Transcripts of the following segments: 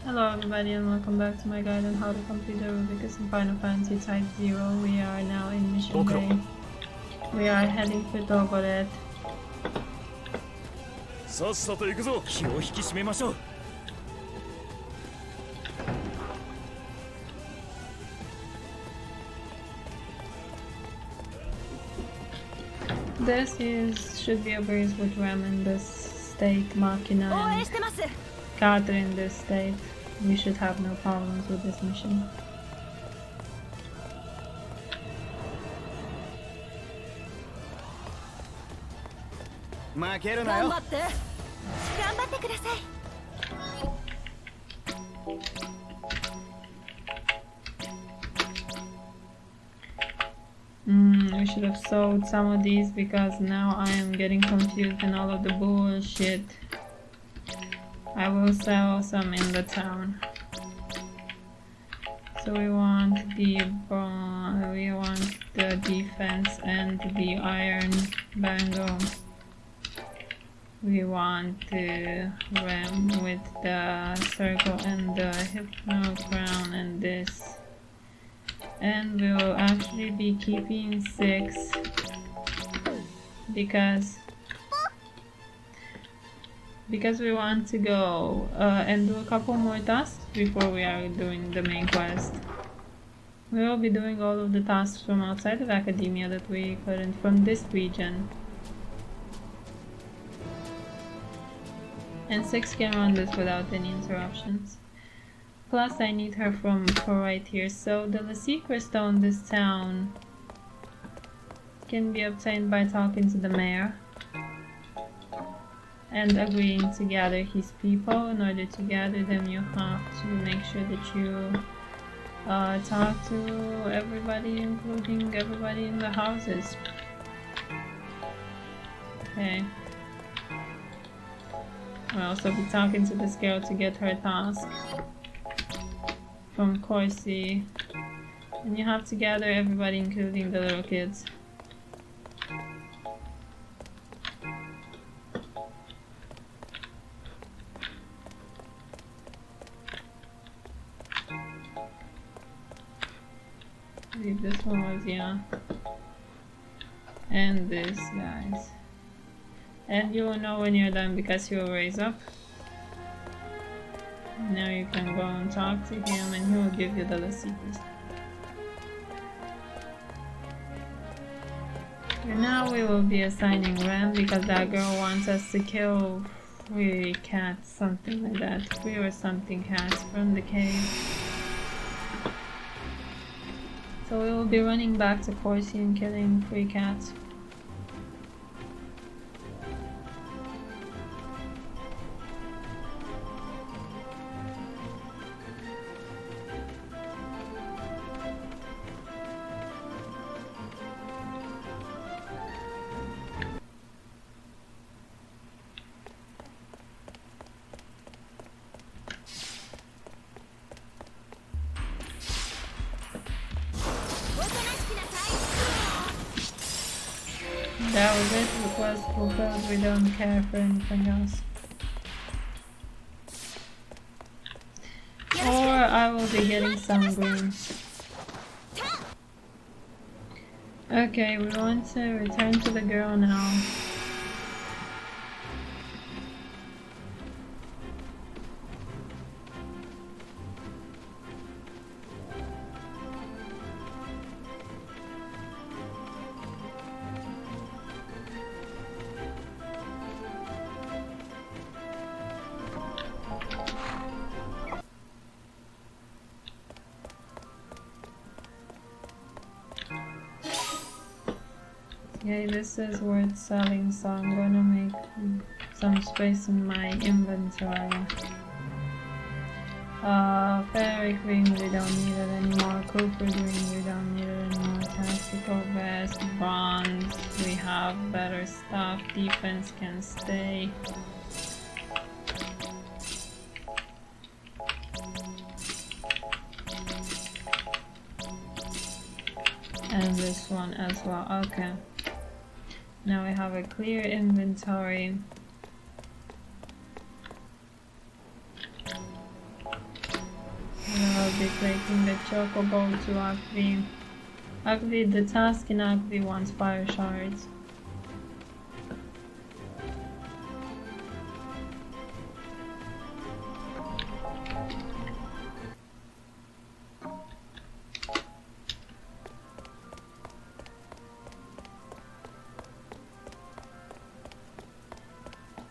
Hello everybody and welcome back to my guide on how to complete the Rubicus in Final Fantasy Type 0. We are now in Mission Bay. We are heading for Togoreth. Should be a breeze with Ram in this state, Machina and Carter in this state. We should have no problems with this mission. We should have sold some of these because now I am getting confused in all of the bullshit. I will sell some in the town. So we want the defense and the iron bangle. We want the ram with the circle and the hypno crown and this. And we will actually be keeping 6 because we want to go and do a couple more tasks before we are doing the main quest. We will be doing all of the tasks from outside of Academiya that we couldn't from this region. And 6 can run this without any interruptions. Plus I need her for right here, so the secret stone this town can be obtained by talking to the mayor and agreeing to gather his people. In order to gather them, you have to make sure that you talk to everybody, including everybody in the houses. Okay. We'll also be talking to this girl to get her task from Corsi. And you have to gather everybody, including the little kids. I believe this one was, yeah. And this, guys. And you will know when you're done because he will raise up. Now you can go and talk to him and he will give you the secrets. And now we will be assigning Ram because that girl wants us to kill 3 cats, something like that. 3 or something cats from the cave. So we will be running back to Corsi and killing 3 cats. That was it, request fulfilled, we don't care for anything else. Or I will be getting some green. Okay, we want to return to the girl now. Okay, this is worth selling, so I'm gonna make some space in my inventory. Fairy cream, we don't need it anymore. Cooper green, we don't need it anymore. Tactical vest, bronze, we have better stuff. Defense can stay. And this one as well. Okay. Now we have a clear inventory. be taking the chocobo to Aqvi. Aqvi, the task in Aqvi wants fire shards.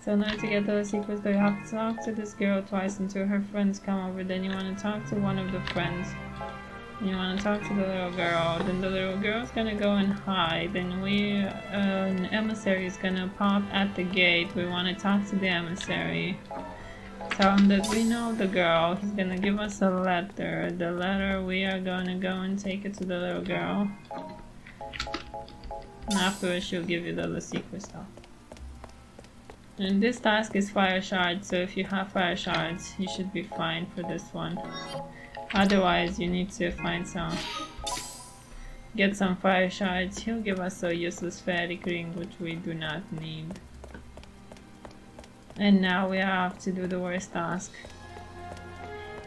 So in order to get those secrets, you have to talk to this girl twice until her friends come over. Then you want to talk to one of the friends. And you want to talk to the little girl. Then the little girl's gonna go and hide. Then an emissary is gonna pop at the gate. We want to talk to the emissary. Tell him that we know the girl. He's gonna give us a letter. The letter, we are gonna go and take it to the little girl. And afterwards she'll give you the secret stuff. And this task is fire shards, so if you have fire shards, you should be fine for this one. Otherwise, you need to find some. Get some fire shards. He'll give us a useless ferric ring, which we do not need. And now we have to do the worst task.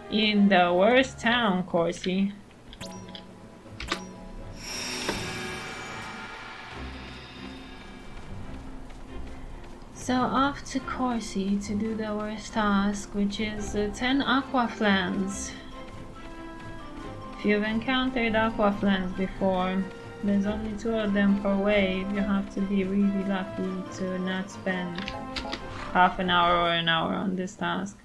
In the worst town, Corsi. So off to Corsi to do the worst task, which is 10 aqua flans. If you've encountered aqua flans before, there's only 2 of them per wave. You have to be really lucky to not spend half an hour or an hour on this task.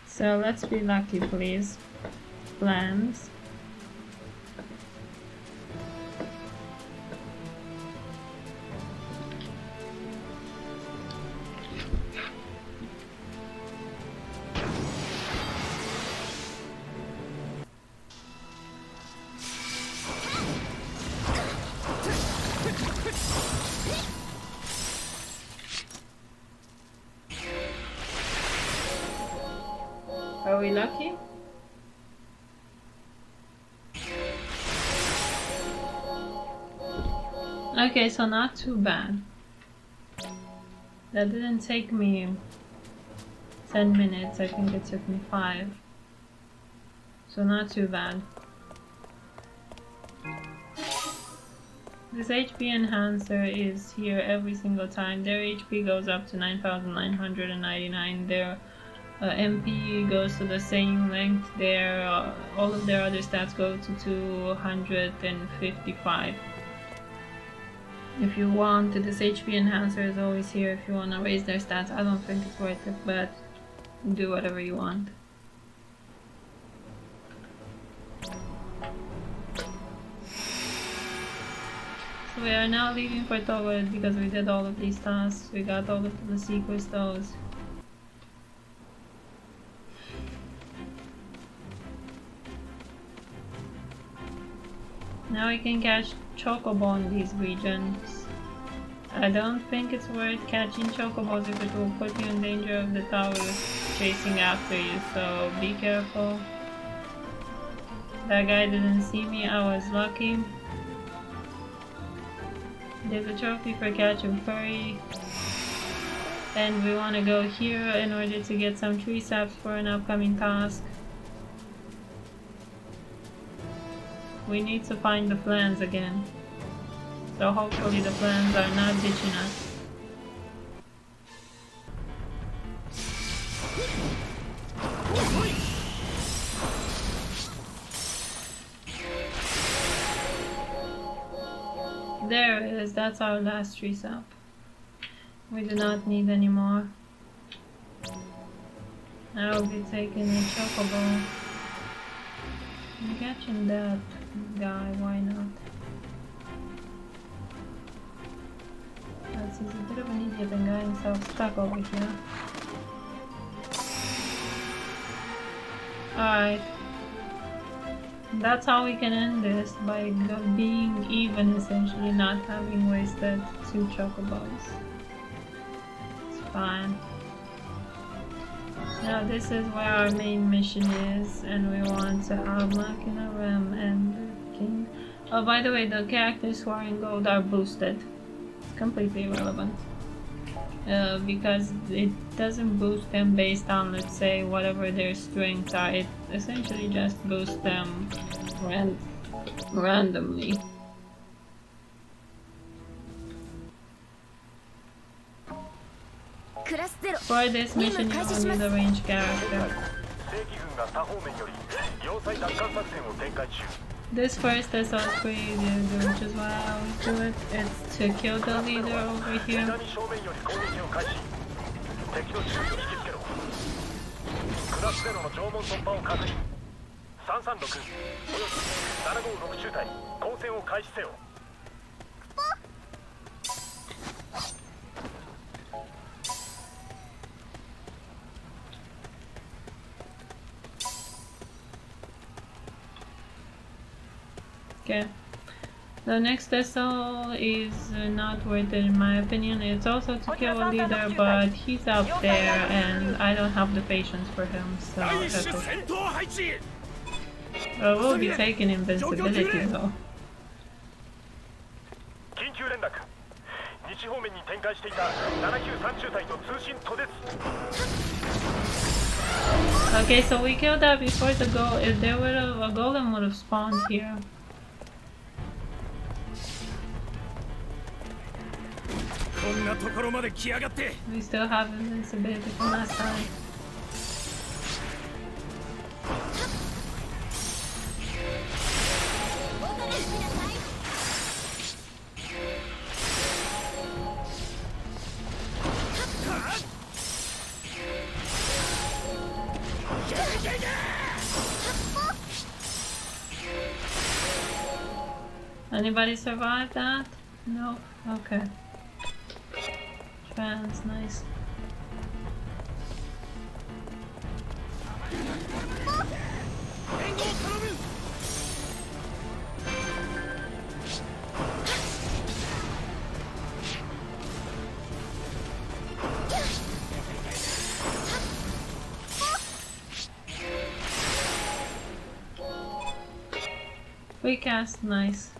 So let's be lucky, please. Plans. Are we lucky? Okay, so not too bad. That didn't take me 10 minutes, I think it took me 5. So not too bad. This HP enhancer is here every single time. Their HP goes up to 9,999. Their MP goes to the same length. All of their other stats go to 255. If you want, this HP enhancer is always here if you want to raise their stats. I don't think it's worth it, but do whatever you want. So we are now leaving for Togoreth because we did all of these tasks. We got all of the secret stones. Now we can catch chocobo in these regions. I don't think it's worth catching chocobos if it will put you in danger of the towers chasing after you, so be careful. That guy didn't see me, I was lucky. There's a trophy for catching furry. And we want to go here in order to get some tree saps for an upcoming task. We need to find the flans again. So hopefully the flans are not ditching us. There it is, that's our last tree sap. We do not need any more. I will be taking a chocobo. I'm catching that guy, why not? He's a bit of an idiot and got himself stuck over here. Alright. That's how we can end this, by being even, essentially, not having wasted 2 chocobos. It's fine. Now this is where our main mission is, and we want to have Machina Rem and the King. Oh, by the way, the characters who are in gold are boosted. Completely irrelevant. Because it doesn't boost them based on, let's say, whatever their strengths are. It essentially just boosts them randomly. For this mission, you will need a ranged character. This first is also pretty easy to do, which is why I always do it. It's to kill the leader over here. Okay, the next vessel is not worth it in my opinion. It's also to kill a leader, but he's out there and I don't have the patience for him, so we'll be taking invincibility though. Okay, so we killed that before the goal. If there were a golem would have spawned here. We still have invincibility from last time. Anybody survive that? No? Okay. Trans, nice. Free cast, nice.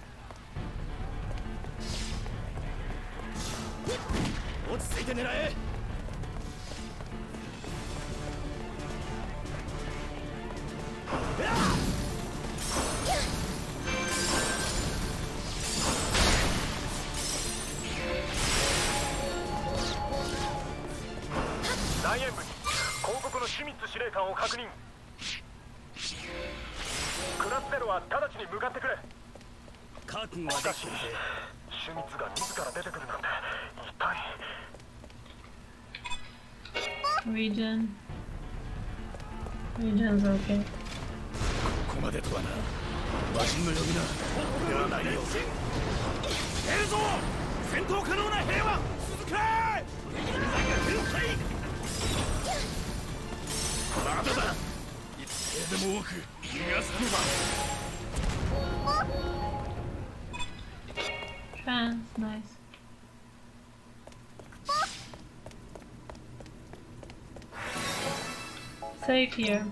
Region's okay. Trans, nice. Save here.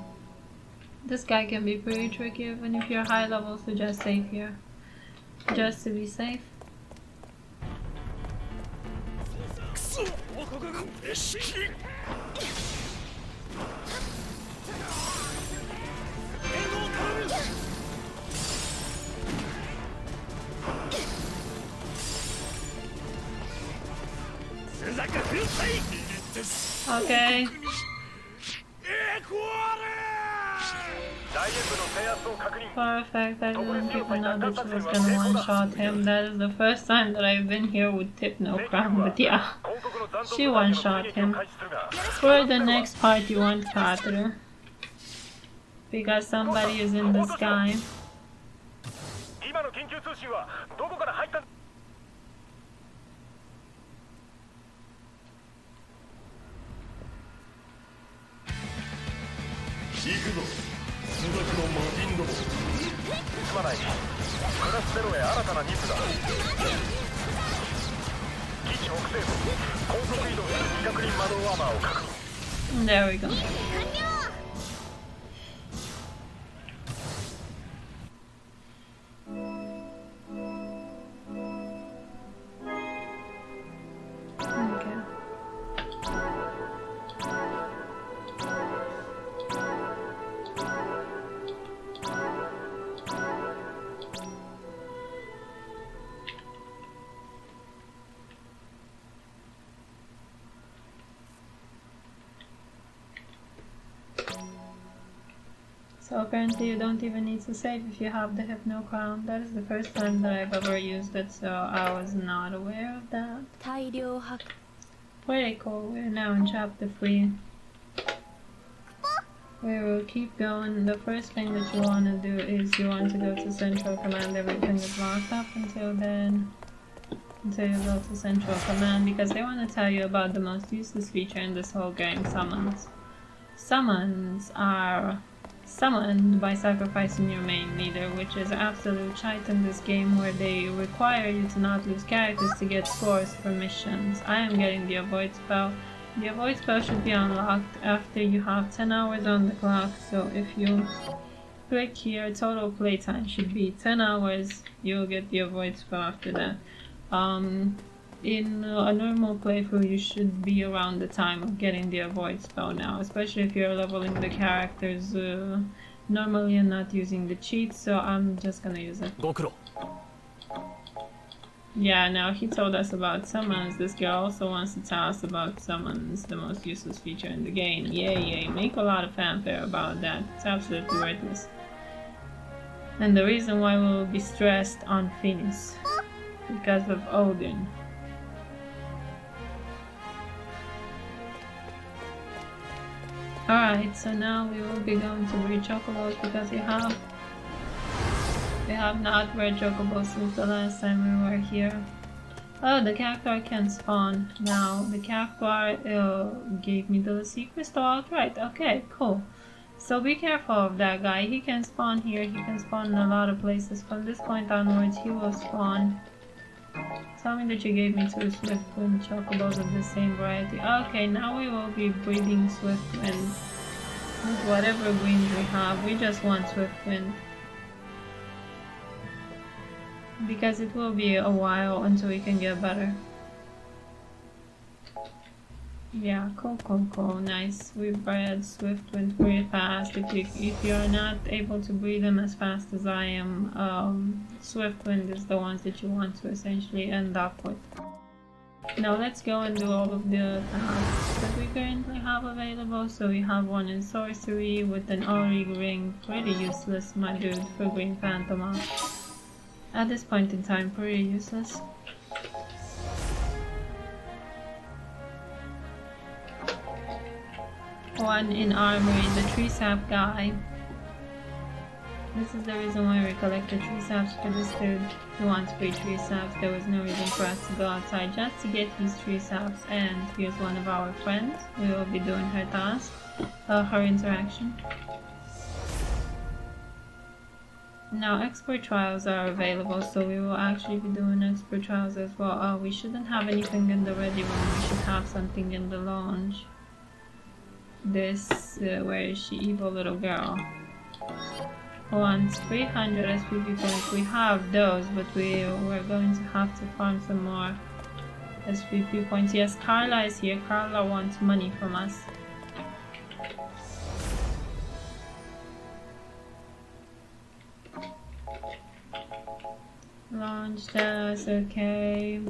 This guy can be pretty tricky even if you're high level, so just save here. Just to be safe. Okay. Perfect, I didn't even know that she was gonna one-shot him. That is the first time that I've been here with Hypno Crown, but yeah. She one-shot him. For the next part you want Pater. Because somebody is in the sky. There we go. So apparently you don't even need to save if you have the Hypno Crown. That is the first time that I've ever used it, so I was not aware of that. Pretty cool. We're now in chapter 3. We will keep going. The first thing that you want to do is you want to go to Central Command. Everything is locked up until then. Until you go to Central Command, because they want to tell you about the most useless feature in this whole game, summons. Summons are summoned by sacrificing your main leader, which is absolute shite in this game, where they require you to not lose characters to get scores for missions. I am getting the avoid spell. The avoid spell should be unlocked after you have 10 hours on the clock, so if you click here, total playtime should be 10 hours, you'll get the avoid spell after that. In a normal playthrough, you should be around the time of getting the avoid spell now, especially if you're leveling the characters normally and not using the cheats, so I'm just gonna use it. Yeah, now he told us about summons. This girl also wants to tell us about summons, the most useless feature in the game. Yay, make a lot of fanfare about that. It's absolutely worthless. And the reason why we'll be stressed on Finis, because of Odin. Alright, so now we will be going to breed chocobos, because we have not bred chocobos since the last time we were here. Oh, the cactuar can spawn now. The cactuar gave me the secret crystal outright. Okay, cool. So be careful of that guy. He can spawn here, he can spawn in a lot of places. From this point onwards, he will spawn. Tell me that you gave me 2 Swiftwind chocobos of the same variety. Okay, now we will be breeding Swiftwind with whatever greens we have. We just want Swiftwind, because it will be a while until we can get better. Yeah, cool, nice. We bred Swiftwind pretty fast. If you're not able to breed them as fast as I am, Swiftwind is the ones that you want to essentially end up with. Now let's go and do all of the tasks that we currently have available. So we have one in sorcery with an Aurig ring, pretty useless, my dude, for Green Phantom. At this point in time, pretty useless. One in armory, the tree sap guy. This is the reason why we collected tree saps for this dude. He wants free tree saps. There was no reason for us to go outside just to get these tree saps. And here's one of our friends. We will be doing her task, her interaction. Now expert trials are available, so we will actually be doing expert trials as well. We shouldn't have anything in the ready room. We should have something in the lounge. This, where is she? Evil little girl. Wants 300 SPP points. We have those, but we're going to have to farm some more SPP points. Yes, Carla is here. Carla wants money from us. Launch this, okay.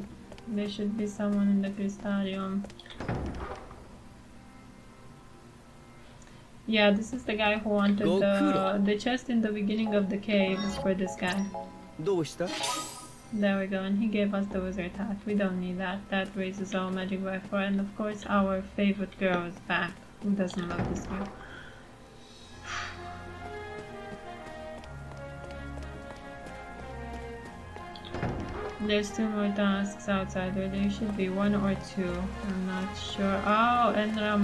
There should be someone in the Crystarium. Yeah, this is the guy who wanted the chest in the beginning of the cave is for this guy. There we go, and he gave us the wizard hat. We don't need that. That raises our magic by 4, and of course our favorite girl is back. Who doesn't love this girl? There's 2 more tasks outside, or there should be 1 or 2. I'm not sure. Oh, Endra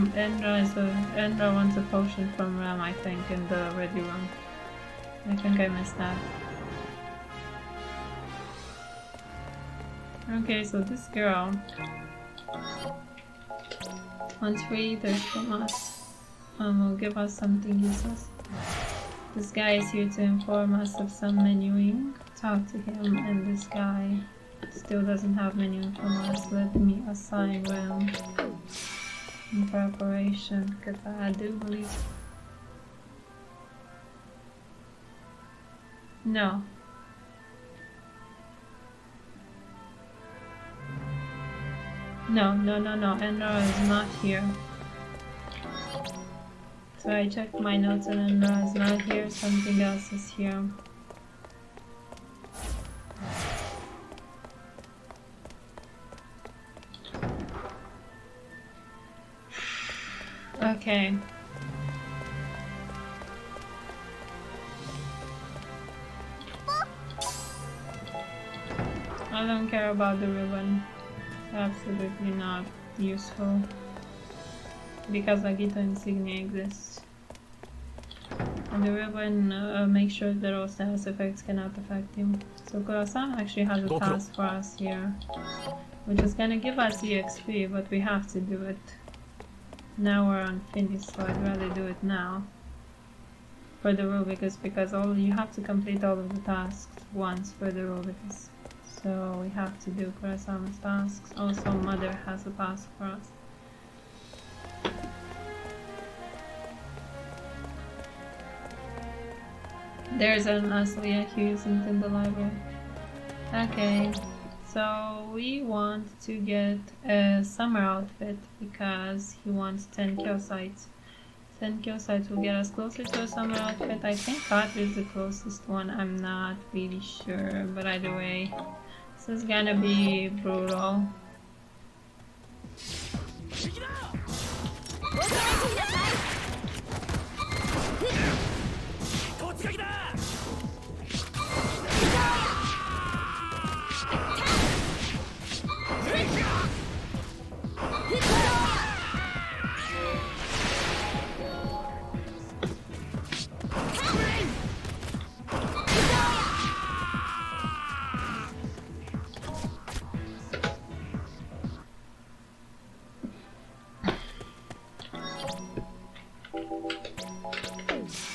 wants a potion from Ram, I think, in the ready room. I think I missed that. Okay, so this girl wants free eaters from us. will give us something useless. This guy is here to inform us of some menuing. Talk to him, and this guy still doesn't have menuing from us. Let me assign realm in preparation, because I do believe. No. No, Enra is not here. So I checked my notes and Enra is not here, something else is here. Okay. I don't care about the ribbon. Absolutely not useful. Because Agito insignia exists. And the ribbon makes sure that all status effects cannot affect him. So Kurosama actually has a task for us here. Which is gonna give us EXP, but we have to do it. Now we're unfinished, so I'd rather do it now. For the Rubicus, because you have to complete all of the tasks once for the Rubicus. So we have to do Kurosama's tasks. Also, Mother has a task for us. There's an Aslia who isn't in the library. Okay, so we want to get a summer outfit because he wants 10 kill sites. 10 kill sites will get us closer to a summer outfit. I think that is the closest one. I'm not really sure, but either way, this is gonna be brutal.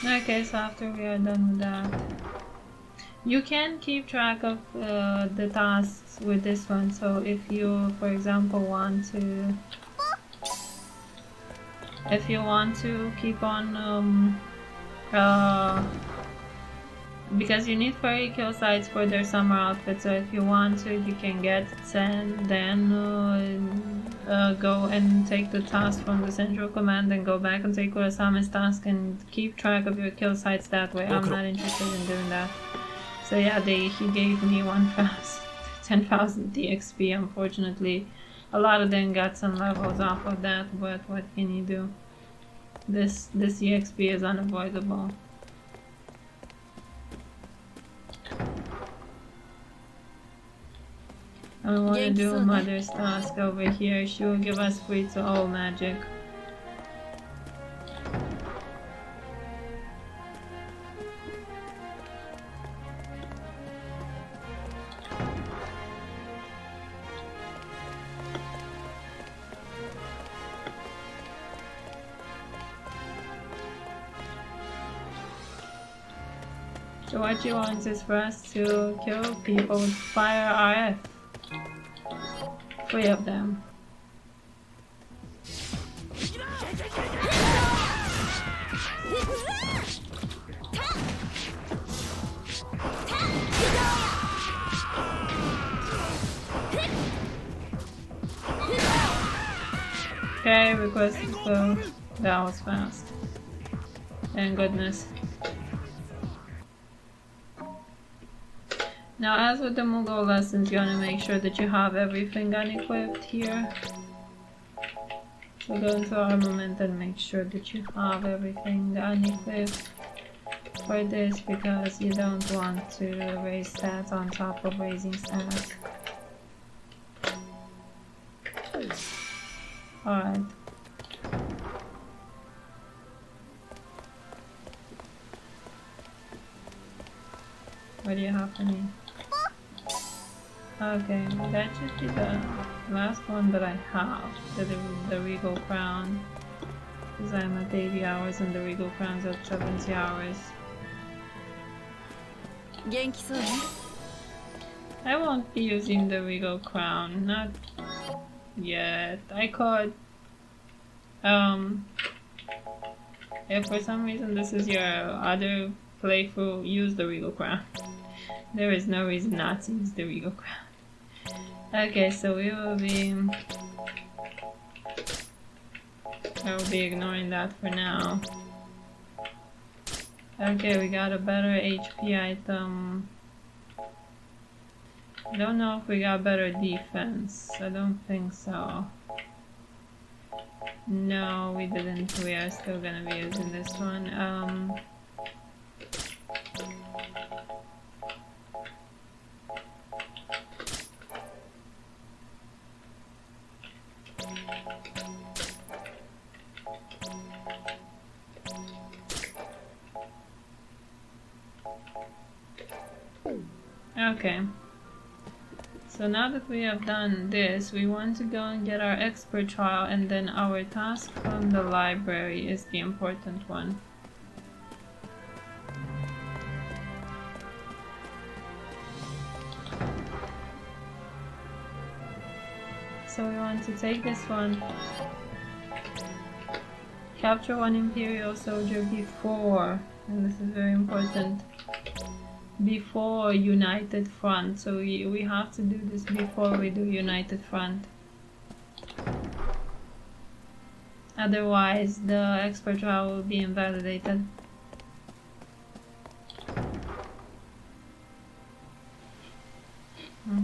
Okay, so after we are done with that, you can keep track of the tasks with this one. So if you, for example, want to keep on because you need 30 kill sites for their summer outfit. So if you want to, you can get 10, then go and take the task from the central command and go back and take Kurosama's task and keep track of your kill sites that way. I'm not interested in doing that. So yeah, he gave me 10,000 DXP. Unfortunately, a lot of them got some levels off of that, but what can you do? This EXP is unavoidable. I want to do Mother's task over here. She will give us free to all magic. So what she wants is for us to kill people with fire RF. 3 of them. Okay, request is closed. That was fast. Thank goodness. Now, as with the Mughal lessons, you want to make sure that you have everything unequipped here. So go into armament and make sure that you have everything unequipped for this, because you don't want to raise stats on top of raising stats. Alright. What do you have for me? Okay, that should be the last one that I have, the Regal Crown. Because I'm at 80 hours and the Regal Crown's at 70 hours. I won't be using the Regal Crown, not yet. I could. If for some reason this is your other playthrough, use the Regal Crown. There is no reason not to use the Regal Crown. Okay, so we will be... I will be ignoring that for now. Okay, we got a better HP item. I don't know if we got better defense. I don't think so. No, we didn't. We are still gonna be using this one. Okay. So now that we have done this, we want to go and get our expert trial, and then our task from the library is the important one. So we want to take this one, capture one Imperial soldier before, and this is very important, before United Front. So we have to do this before we do United Front. Otherwise the expert trial will be invalidated.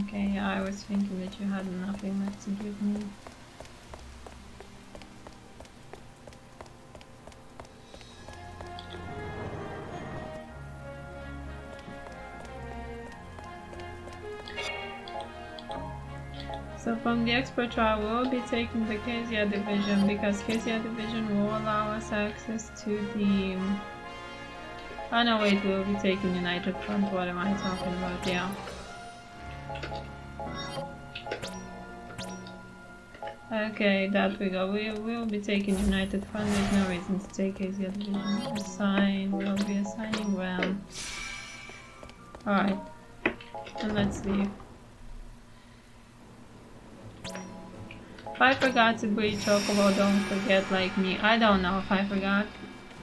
Okay, yeah, I was thinking that you had nothing left to give me. So from the expert trial, we'll be taking the Keziah Division, because Keziah Division will allow us access to the... Oh no, wait, we'll be taking United Front. What am I talking about? Yeah. Okay, that we go. We'll be taking United Front. There's no reason to take Keziah Division. Assign. We'll be assigning Ram. Alright. And let's leave. If I forgot to breed Chocobo, don't forget like me. I don't know if I forgot.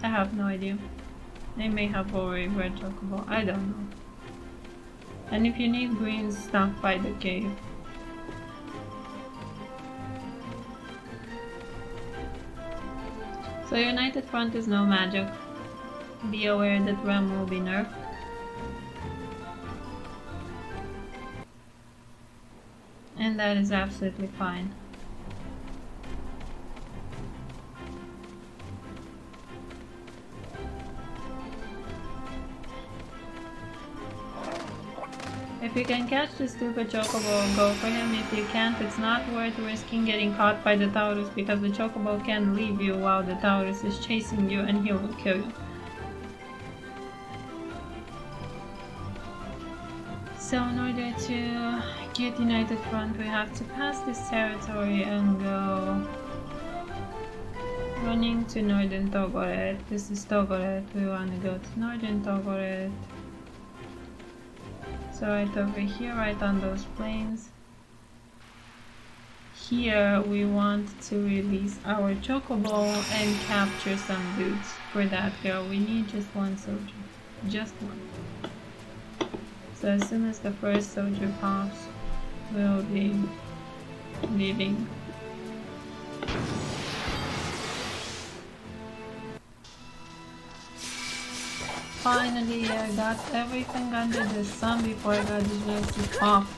I have no idea. They may have already bred Chocobo. I don't know. And if you need greens, stop by the cave. So United Front is no magic. Be aware that Ram will be nerfed. And that is absolutely fine. If you can catch the stupid Chocobo, go for him. If you can't, it's not worth risking getting caught by the Taurus, because the Chocobo can leave you while the Taurus is chasing you and he will kill you. So in order to get United Front, we have to pass this territory and go running to northern Togoreth. This is Togoreth. We want to go to northern Togoreth. So right over here, right on those plains. Here we want to release our Chocobo and capture some dudes. For that, girl, we need just one soldier. Just one. So as soon as the first soldier pops, we'll be leaving. Finally, I got everything under the sun before I got distracted off.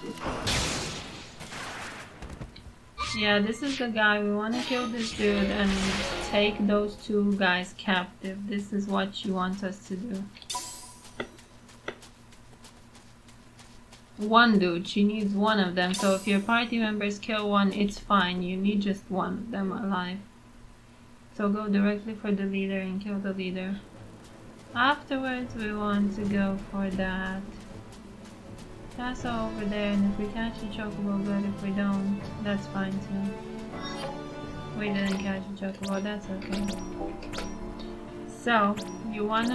Yeah, this is the guy. We want to kill this dude and take those two guys captive. This is what she wants us to do. One dude, she needs one of them. So if your party members kill one, it's fine. You need just one of them alive. So go directly for the leader and kill the leader. Afterwards, we want to go for that castle over there, and if we catch the Chocobo, good. If we don't, that's fine too. We didn't catch a chocobo, that's okay. So, you want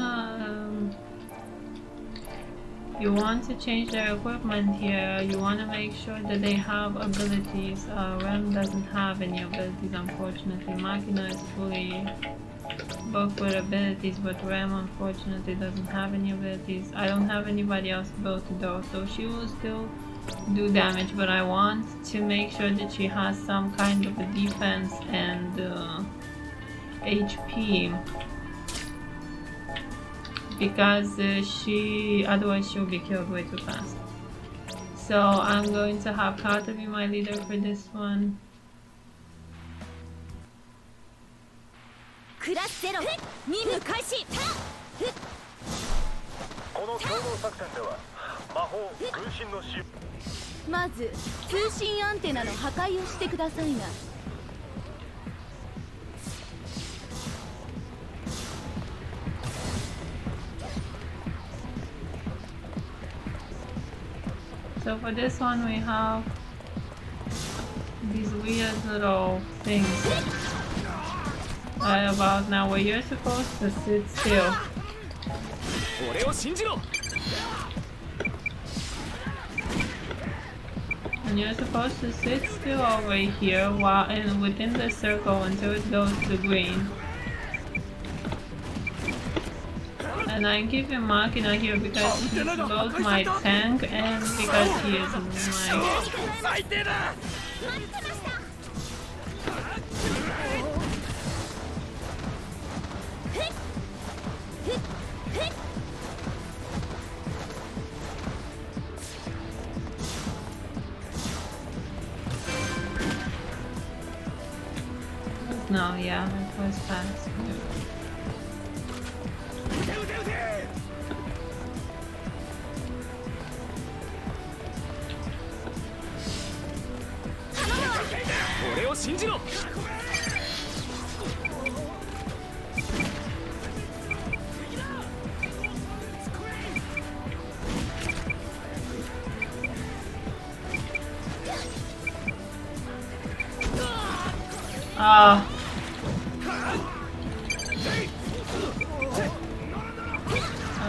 to change their equipment here. You want to make sure that they have abilities. Rem doesn't have any abilities, unfortunately. Machina is fully booked with abilities, but Rem unfortunately doesn't have any abilities. I don't have anybody else built though, so she will still do damage, but I want to make sure that she has some kind of a defense and HP, because otherwise she'll be killed way too fast. So I'm going to have Kata be my leader for this one. So for this one we have these weird little things right about now where you're supposed to sit still. And you're supposed to sit still over here while within the circle until it goes to green. And I give him Machina here because he's both my tank and because he is my... No, yeah, it was fast.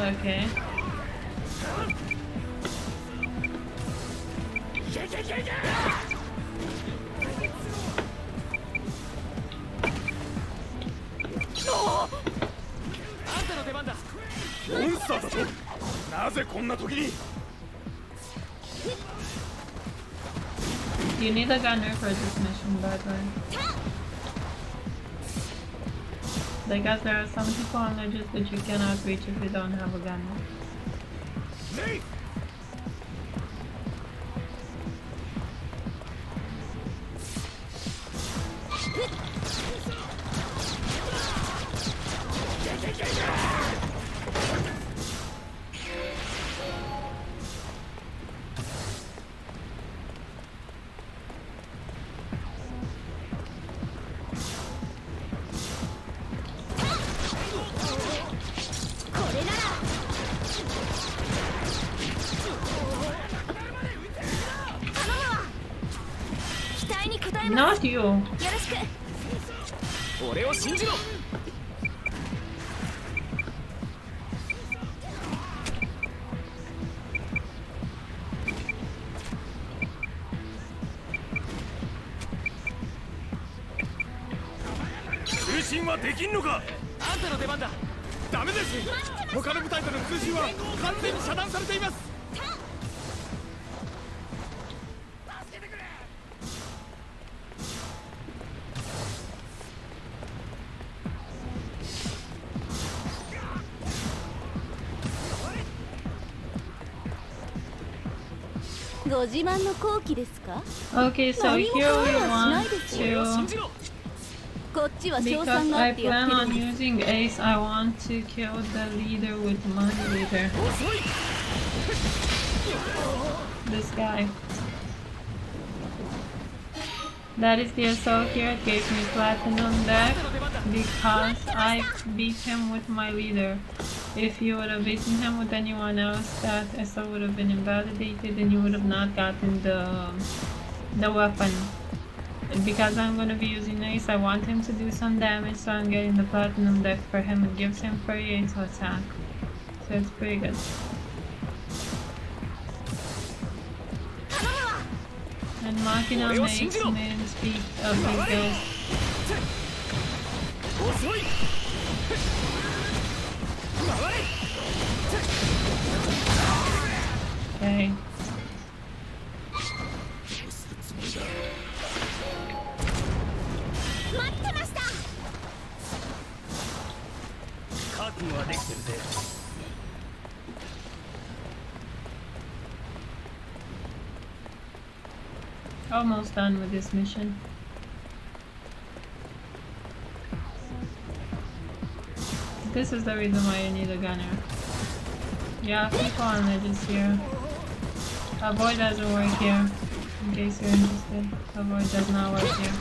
Okay. You need a gunner for this mission, by the way. Because there are some people on ledges that you cannot reach if you don't have a gunner. Not you. Okay, so here we want to, because I plan on using Ace, I want to kill the leader with my leader. This guy. That is the assault here. It gave me platinum deck because I beat him with my leader. If you would have beaten him with anyone else, that assault would have been invalidated and you would have not gotten the weapon. because I'm gonna be using Ace, I want him to do some damage, so I'm getting the platinum deck for him. It gives him 38 to attack, so it's pretty good. And Machina makes min speed of these guys. Okay. Almost done with this mission. This is the reason why you need a gunner. Yeah, people on ledges here. Avoid doesn't work here, in case you're interested. Avoid does not work here.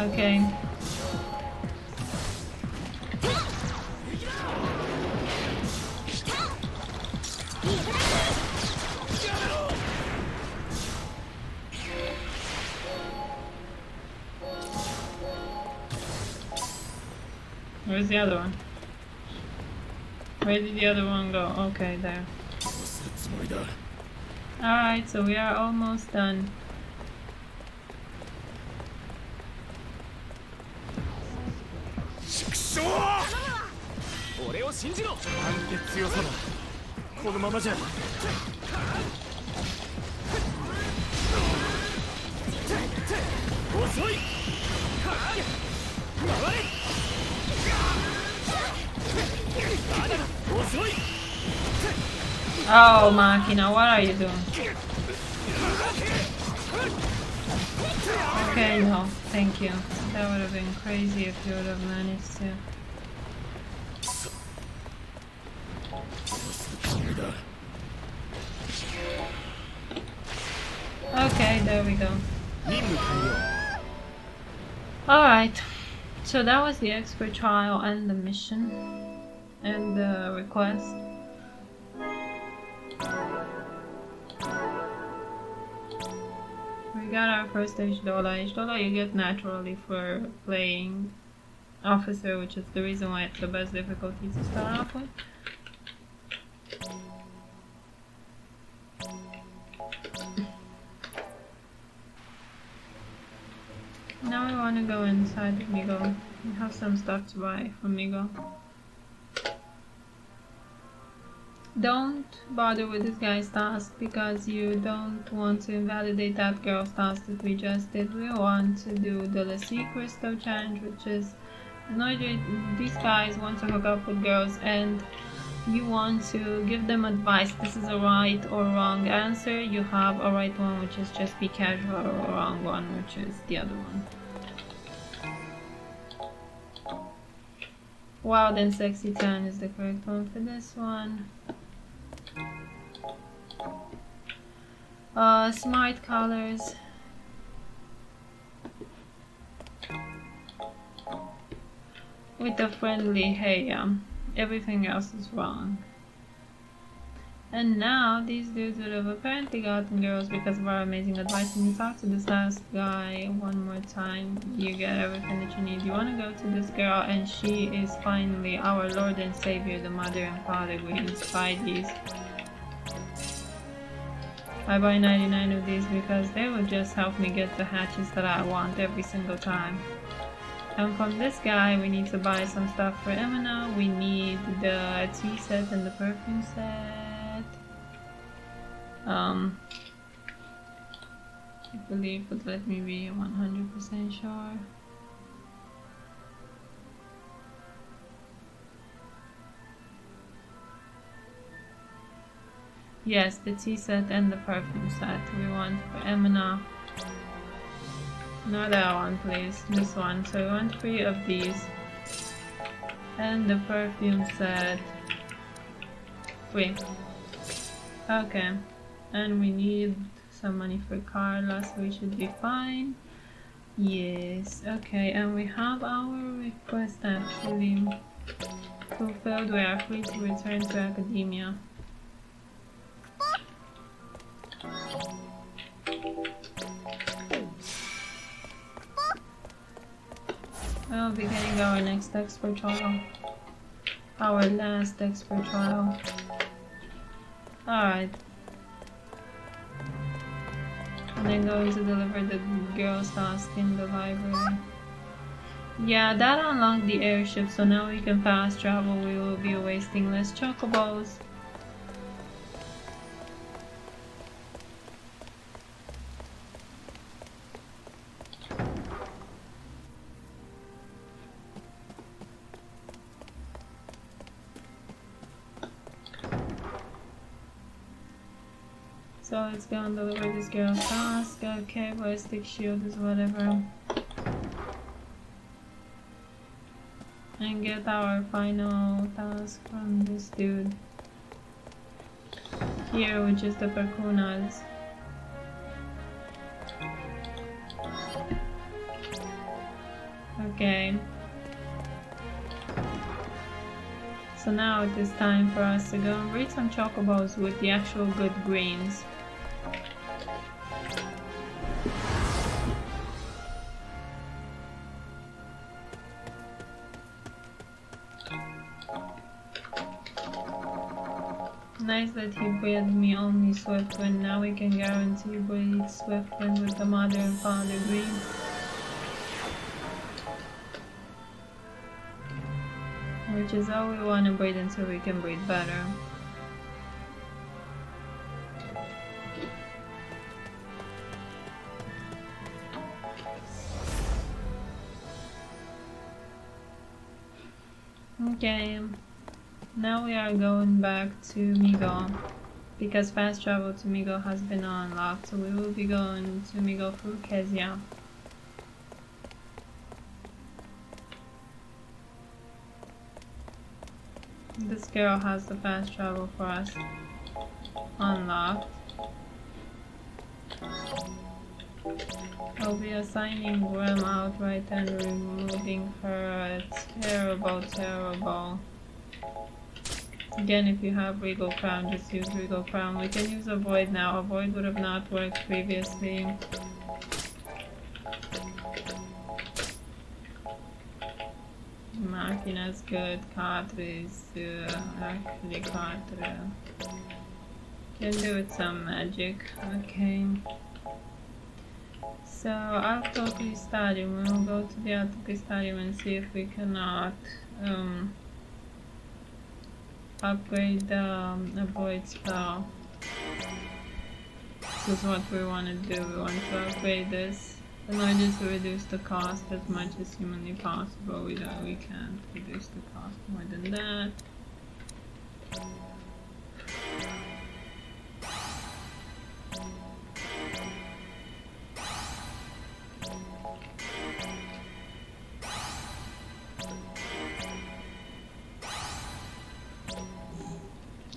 Okay. Where's the other one? Where did the other one go? Okay, there. Alright, so we are almost done. Oh, Machina, what are you doing? Okay, no, thank you. That would have been crazy if you would have managed to. Okay, there we go. Alright, so that was the expert trial and the mission and the request. We got our first Agito. Agito you get naturally for playing officer, which is the reason why it's the best difficulty to start off with. Now I want to go inside of Migo. We have some stuff to buy from Migo. Don't bother with this guy's task because you don't want to invalidate that girl's task that we just did. We want to do the Lassie Crystal challenge, which is these guys want to hook up with girls and you want to give them advice. This is a right or wrong answer. You have a right one, which is just be casual, or a wrong one, which is the other one. Wild and Sexy Tan is the correct one for this one. Smart colors. With a friendly hey, everything else is wrong. And now these dudes would have apparently gotten girls because of our amazing advice. When you talk to this last guy one more time, you get everything that you need. You want to go to this girl and she is finally our Lord and Savior, the Mother and Father. We inspire these. I buy 99 of these because they will just help me get the hatches that I want every single time. And from this guy we need to buy some stuff for Emina. We need the tea set and the perfume set. I believe, but let me be 100% sure. Yes, the tea set and the perfume set we want for Emina. Not that one, please. This one. So we want 3 of these. And the perfume set. 3. Okay. And we need some money for Carla, so we should be fine. Yes. Okay, and we have our request actually. Fulfilled, we are free to return to Academiya. We'll be getting our next expert trial. Our last expert trial. Alright. And then going to deliver the girl's task in the library. Yeah, that unlocked the airship, so now we can fast travel. We will be wasting less chocobos. So let's go and deliver this girl's task. Okay, ballistic shield is whatever. And get our final task from this dude here, which is the Perkunas. Okay. So now it is time for us to go and breed some chocobos with the actual good greens. Nice that he bred me only Swiftwind. Now we can guarantee breed Swiftwind with the mother and father green. Which is all we want to breed until we can breed better. Okay. Now we are going back to Migo, because fast travel to Migo has been unlocked, so we will be going to Migo through Keziah. This girl has the fast travel for us unlocked. I'll be assigning Grim outright and removing her. Terrible. Again, if you have Regal Crown, just use Regal Crown. We can use Avoid now. Avoid would have not worked previously. Machina's good. Catre is actually Catre. Can do with some magic. Okay. So, Aqvi Stadium. We'll go to the Aqvi Stadium and see if we cannot upgrade the Avoid spell. This is what we want to do. We want to upgrade this in order to reduce the cost as much as humanly possible. We can't reduce the cost more than that.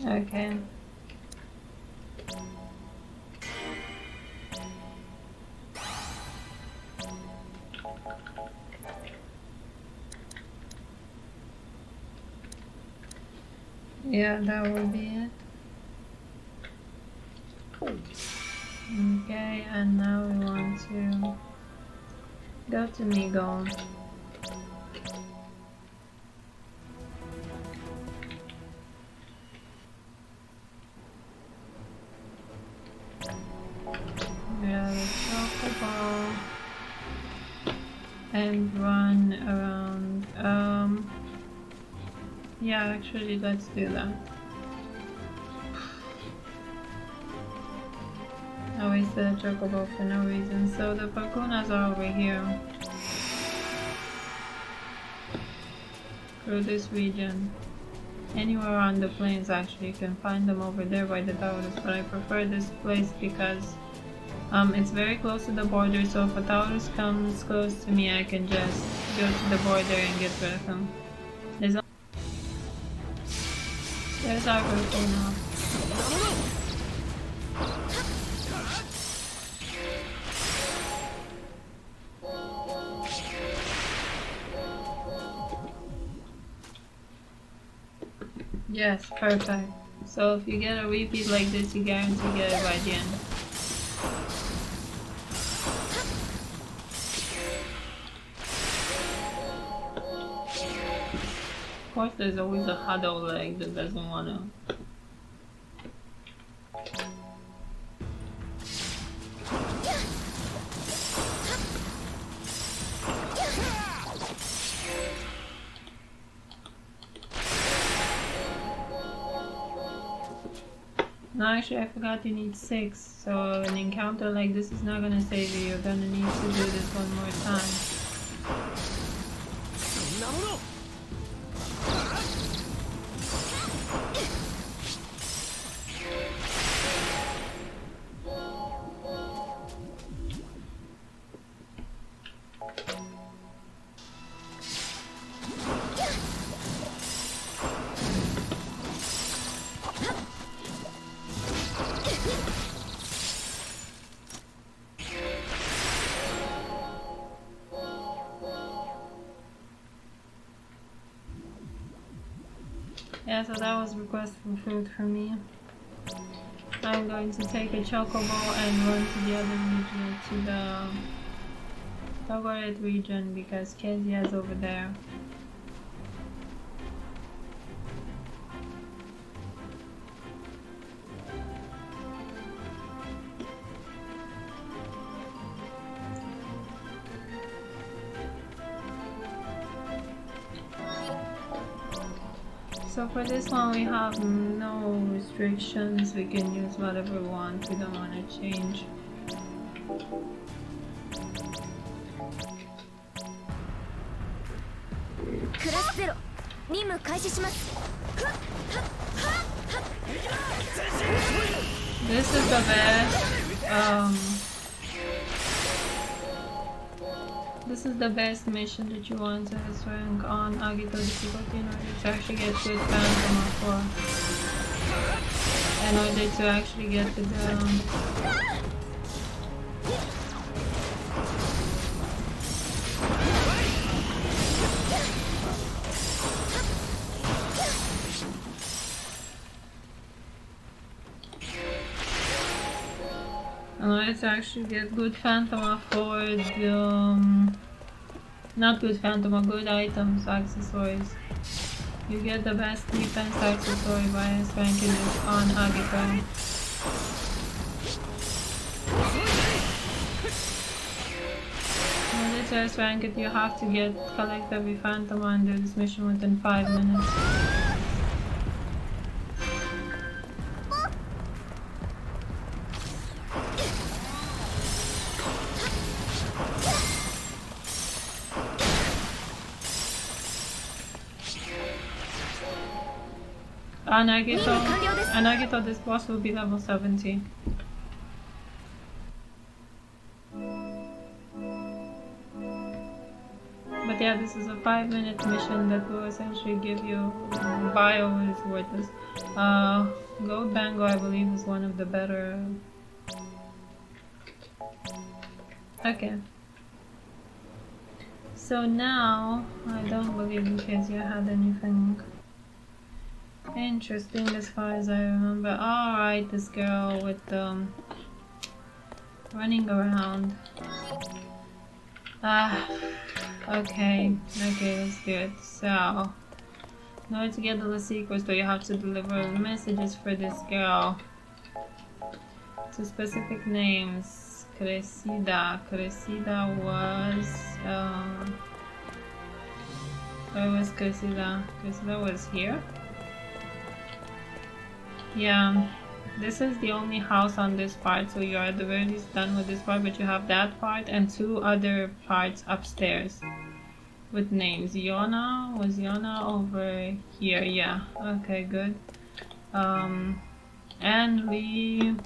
Okay. Yeah, that will be it. Okay, and now we want to go to Migo. Yeah, let's go ball and run around. Yeah, actually, let's do that. I wasted a chocobo for no reason. So the Perkunas are over here. Through this region. Anywhere on the plains, actually, you can find them over there by the Taurus, but I prefer this place because it's very close to the border, so if a Taurus comes close to me, I can just go to the border and get rid of him. There's our Perkuna. Yes, perfect. So if you get a repeat like this, you guarantee get it by the end. Of course, there's always a huddle leg that doesn't wanna. No, actually, I forgot you need 6. So an encounter like this is not gonna save you. You're gonna need to do this one more time. Yeah, so that was request for food for me. I'm going to take a chocobo and run to the other region, to the Togoreth region, because Keziah is over there. So for this one we have no restrictions, we can use whatever we want, we don't want to change. This is the best, this is the best mission that you want to rank on Agito difficulty in order to actually get good Phantom of 4. In order to actually get to the let's actually get good Phantom for the not good Phantom, good items, accessories. You get the best defense accessory by ranking this on Agito. In order to rank it, you have to collect every Phantom and do this mission within 5 minutes. Agito, this boss will be level 70. But yeah, this is a 5-minute mission that will essentially give you bio is worthless. Gold Bango, I believe, is one of the better. Okay. So now, I don't believe Keziah had anything interesting as far as I remember. Alright, this girl with running around. Okay, let's do it. So, in order to get the secrets, though, you have to deliver messages for this girl to specific names. Cressida was where was Cressida? Cressida was here. Yeah, this is the only house on this part, so you're at the very least done with this part, but you have that part and 2 other parts upstairs with names. Yona, was Yona over here? Yeah, okay, good. And Lee,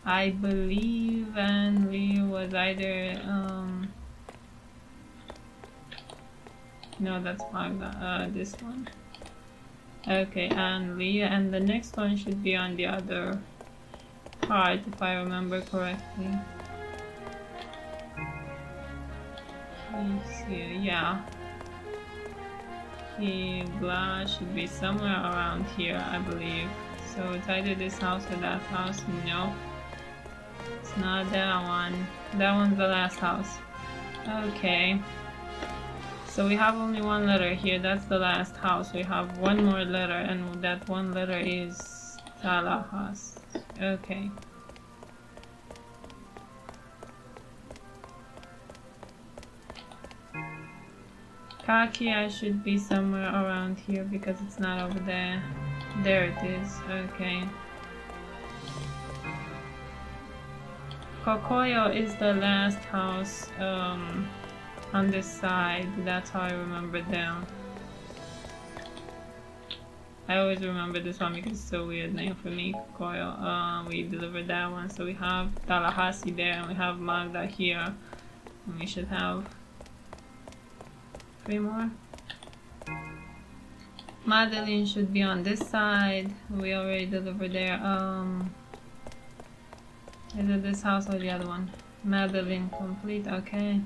I believe, and Lee was either, no, that's fine, this one. Okay, and Leah, and the next one should be on the other part, if I remember correctly. Let's see, yeah. Khaki Blah should be somewhere around here, I believe. So it's either this house or that house. No, it's not that one. That one's the last house. Okay. So we have only one letter here. That's the last house. We have one more letter, and that one letter is Talahas. Okay. Kakia should be somewhere around here because it's not over there. There it is. Okay. Kokoyo is the last house on this side. That's how I remember them. I always remember this one because it's so weird name for me, Kokoyo. We delivered that one. So we have Tallahassee there and we have Magda here. And we should have 3 more. Madeline should be on this side. We already delivered there. Is it this house or the other one? Madeline complete, okay.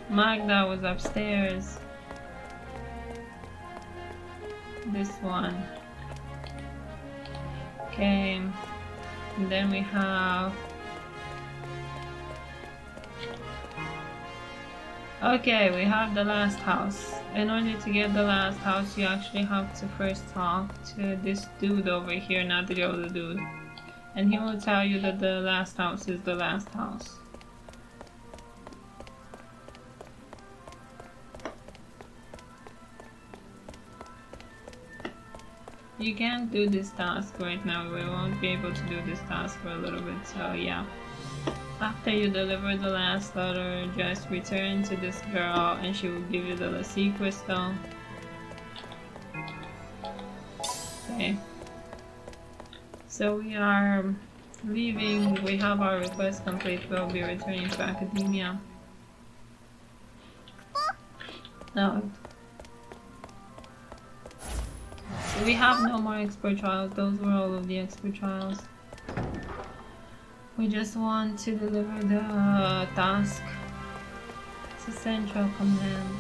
Magda was upstairs. This one. Okay. And then we have... Okay, we have the last house. In order to get the last house, you actually have to first talk to this dude over here, not the other dude. And he will tell you that the last house is the last house. You can't do this task right now. We won't be able to do this task for a little bit, so yeah. After you deliver the last letter, just return to this girl and she will give you the Lassie crystal. Okay. So we are leaving. We have our request complete. We'll be returning to Academiya. No. So we have no more expert trials. Those were all of the expert trials. We just want to deliver the task. It's a central command.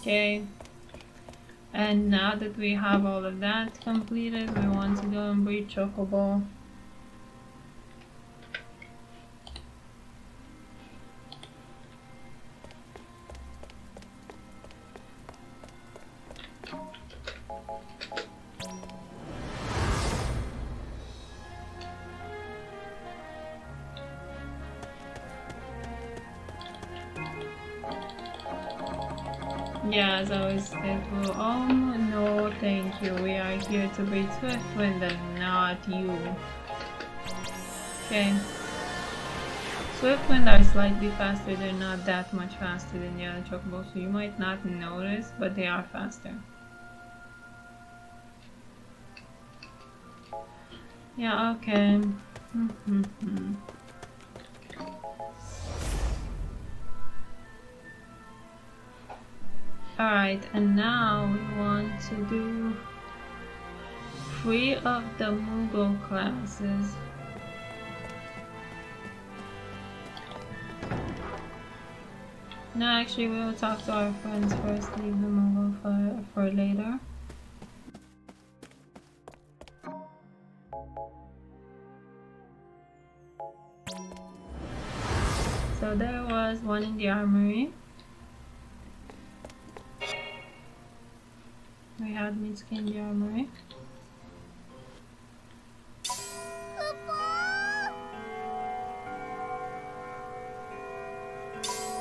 Okay. And now that we have all of that completed, we want to go and breed Chocobo. Yeah, as I always said, well, no, thank you. We are here to breed Swiftwind and not you. Okay. Swiftwind are slightly faster. They're not that much faster than the other Chocobos, so you might not notice, but they are faster. Yeah, okay. Alright, and now we want to do 3 of the Mughal classes. No, actually we will talk to our friends first, leave the Mughal for later. So there was one in the armory. We had Mitsuki in the armory.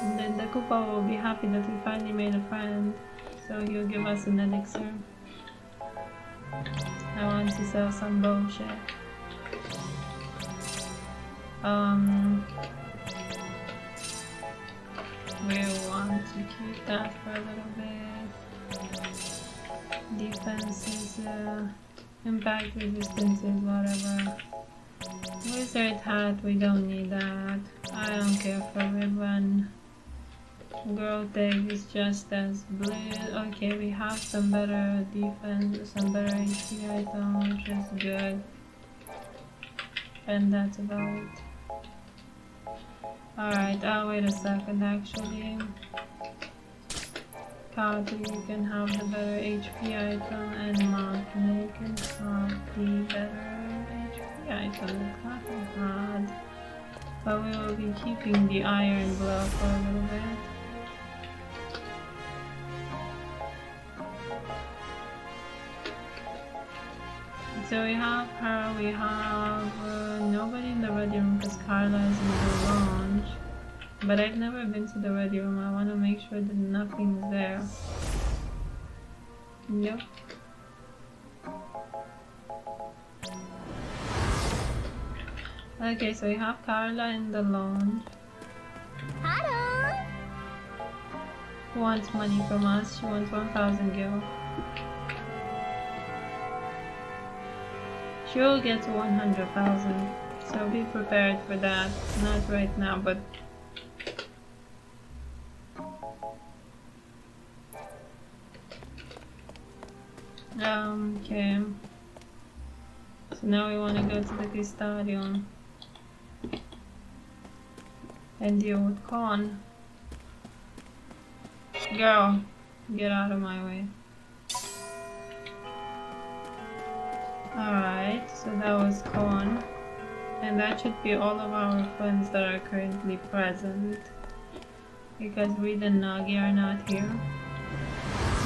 And then the Koopa will be happy that we finally made a friend. So he'll give us an elixir. I want to sell some bullshit. We want to keep that for a little bit. Defense is impact resistance is whatever. Where's Insert hat, we don't need that. I don't care for ribbon. Growth egg is just as blue. Okay, we have some better defense, some better HP items, which is good. And that's about it. Alright, I'll wait a second actually. Cowardly, you can have the better HP item, and Mountain, you can have the better HP item. It's not that hard. But we will be keeping the iron glove for a little bit. So we have her, we have nobody in the ready room because Carla is in the lounge. But I've never been to the ready room. I want to make sure that nothing's there. Nope. Okay, so we have Carla in the lounge. Hello. Who wants money from us? She wants 1,000 gil. She will get to 100,000. So be prepared for that. Not right now, but okay. So now we want to go to the Crystarium and deal with Con. Girl, get out of my way. Alright, so that was Con. And that should be all of our friends that are currently present. Because Reed and Nagi are not here.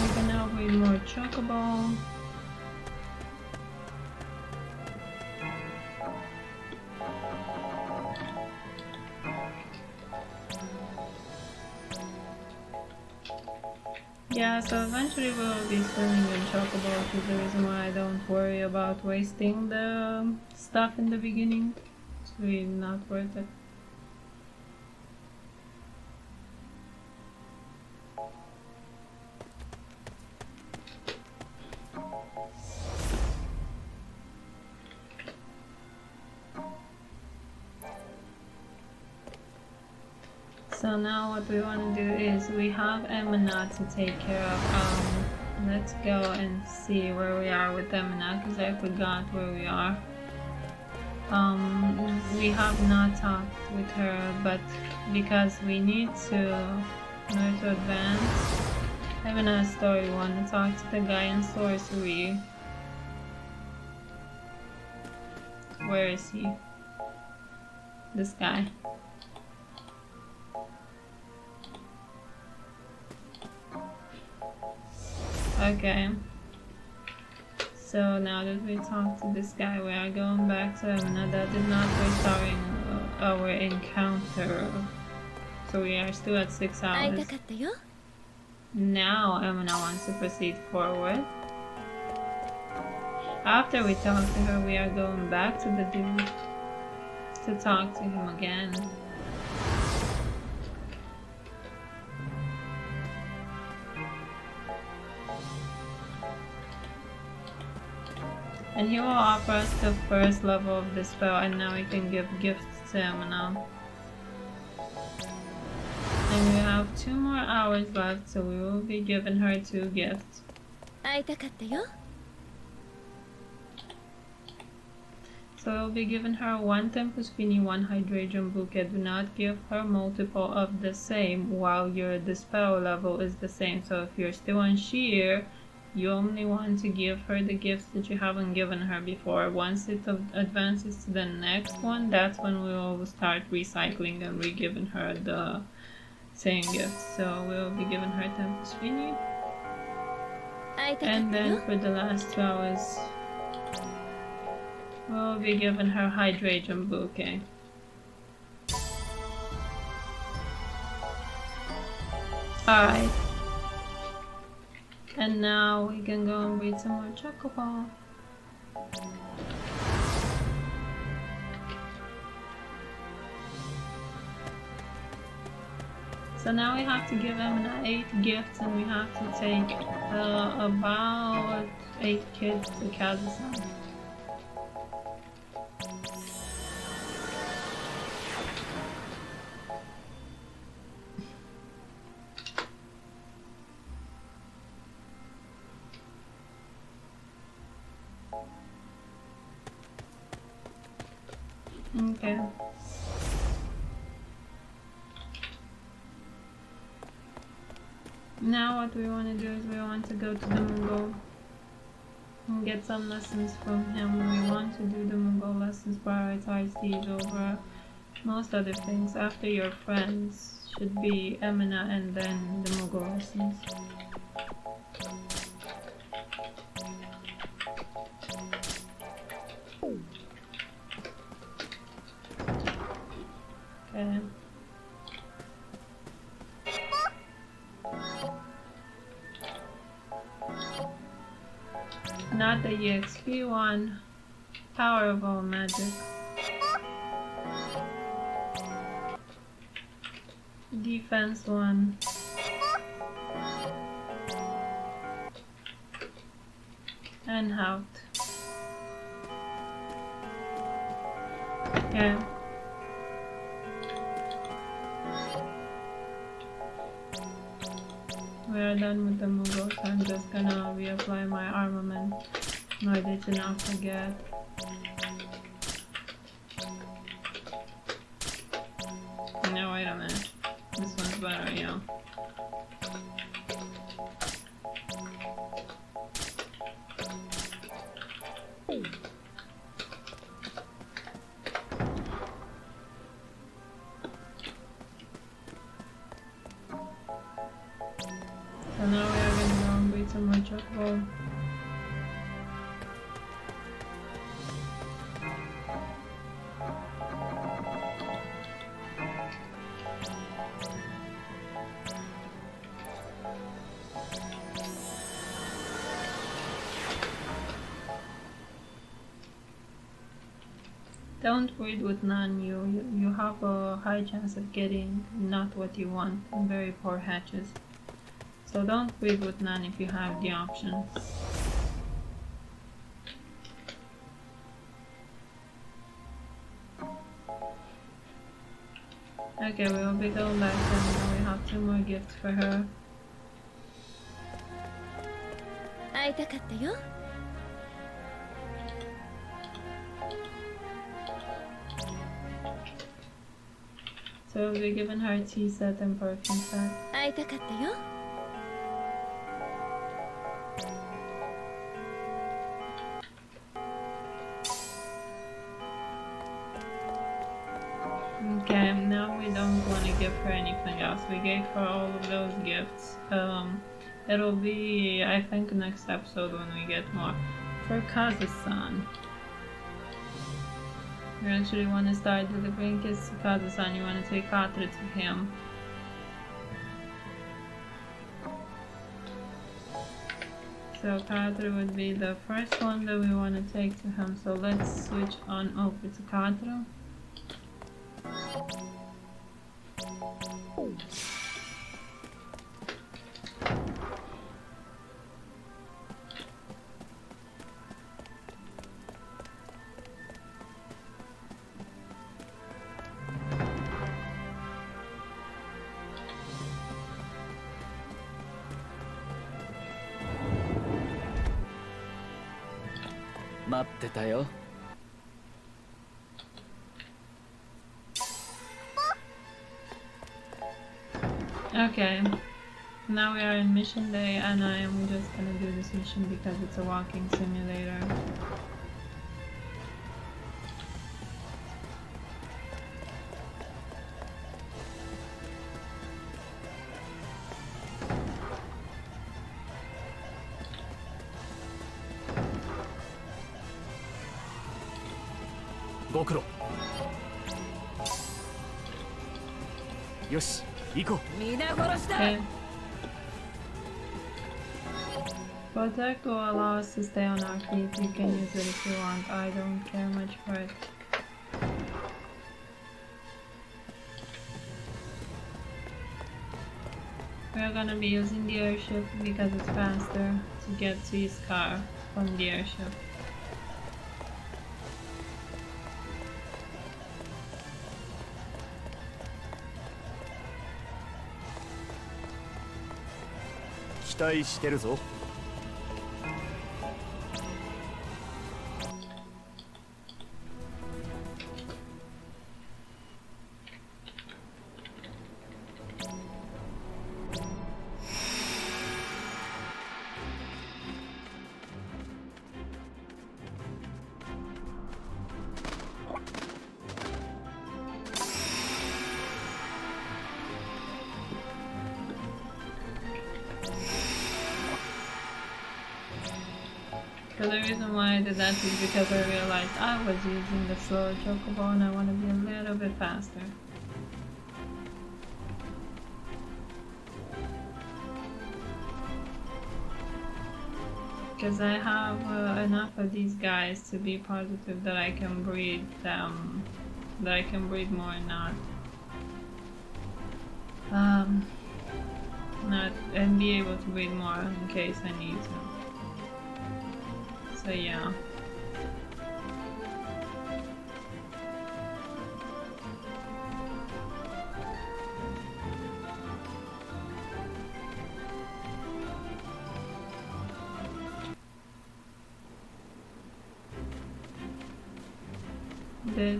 We can now breed more Chocobo. Yeah, so eventually we'll be swimming in Chocobo, which is the reason why I don't worry about wasting the stuff in the beginning. It's really not worth it. So now what we want to do is we have Emina to take care of. Let's go and see where we are with Emina because I forgot where we are. We have not talked with her, but because we need to in order to advance. Emina story 1, talk to the guy in sorcery. Where is he? This guy. Okay, so now that we talked to this guy, we are going back to Emina. That did not waste our encounter, so we are still at 6 hours. Now Emina wants to proceed forward. After we talk to her, we are going back to the dude to talk to him again. And he will offer us the first level of the spell, and now we can give gifts to Emina. And we have 2 more hours left, so we will be giving her 2 gifts. So we'll be giving her 1 Tempus Fini, 1 Hydration Bouquet. Do not give her multiple of the same while the spell level is the same. So if you're still on sheer, you only want to give her the gifts that you haven't given her before. Once it advances to the next one, that's when we will start recycling and re-giving her the same gifts. So we'll be giving her Tempus Fini. And then for the last 2 hours, we'll be giving her Hydration Bouquet. Alright. And now we can go and breed some more Chocobo. So now we have to give Emina 8 gifts, and we have to take about 8 kids to Keziah. Okay. Now what we want to do is we want to go to the Mongol and get some lessons from him. We want to do the Mongol lessons, prioritize these over most other things. After your friends should be Emina and then the Mongol lessons. Okay. Not the EXP one. Power of all magic. Defense one. And out. Okay. We are done with the Mughals. I'm just gonna reapply my armament in order to not forget. No, wait a minute. This one's better, yeah. So now we are gonna go and beat some more chocobo. Don't breed with none. You have a high chance of getting not what you want and very poor hatches. So don't breed with none if you have the option. Okay, we will be going back and now we have 2 more gifts for her. So we'll be giving her a tea set and perfume set. Okay, now we don't want to give her anything else. We gave her all of those gifts. It'll be, I think, next episode when we get more. For Kazasan. You actually want to start delivering gifts to Kazasan. You want to take Katra to him. So Katra would be the first one that we want to take to him. So let's switch on over to Katra. Okay, now we are in mission day and I am just gonna do this mission because it's a walking simulator. Okay. Protect will allow us to stay on our feet. You can use it if you want. I don't care much for it. We are gonna be using the airship because it's faster to get to Iscah from the airship. So the reason why I did that is because I realized I was using the slow chocobo and I want to be a little bit faster. Because I have enough of these guys to be positive that I can breed them, that I can breed more and and be able to breed more in case I need to. So yeah.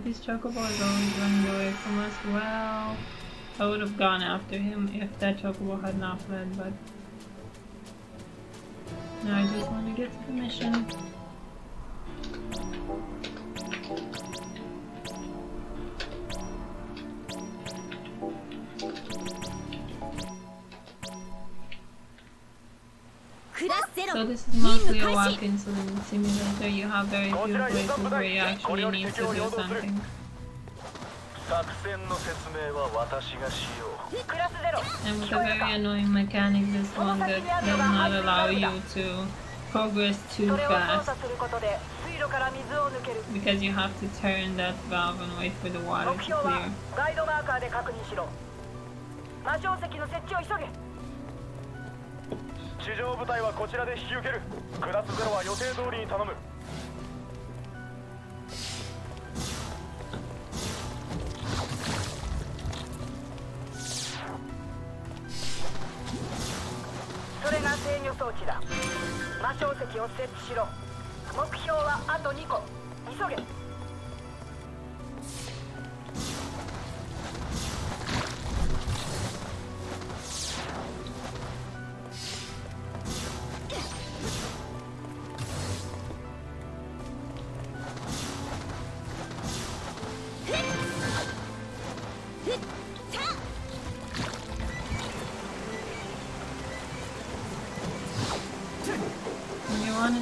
This chocobo is always running away from us. Well, I would have gone after him if that chocobo had not fled, but now I just want to get to the mission. So this is mostly a walk-in simulator. You have very few places where you actually need to do something. And with a very annoying mechanic, this one that does not allow you to progress too fast. Because you have to turn that valve and wait for the water to clear. 地上部隊はこちらで引き受ける。クラス0は予定通りに頼む。それが制御装置だ。魔晶石を設置しろ。目標はあと2個。急げ。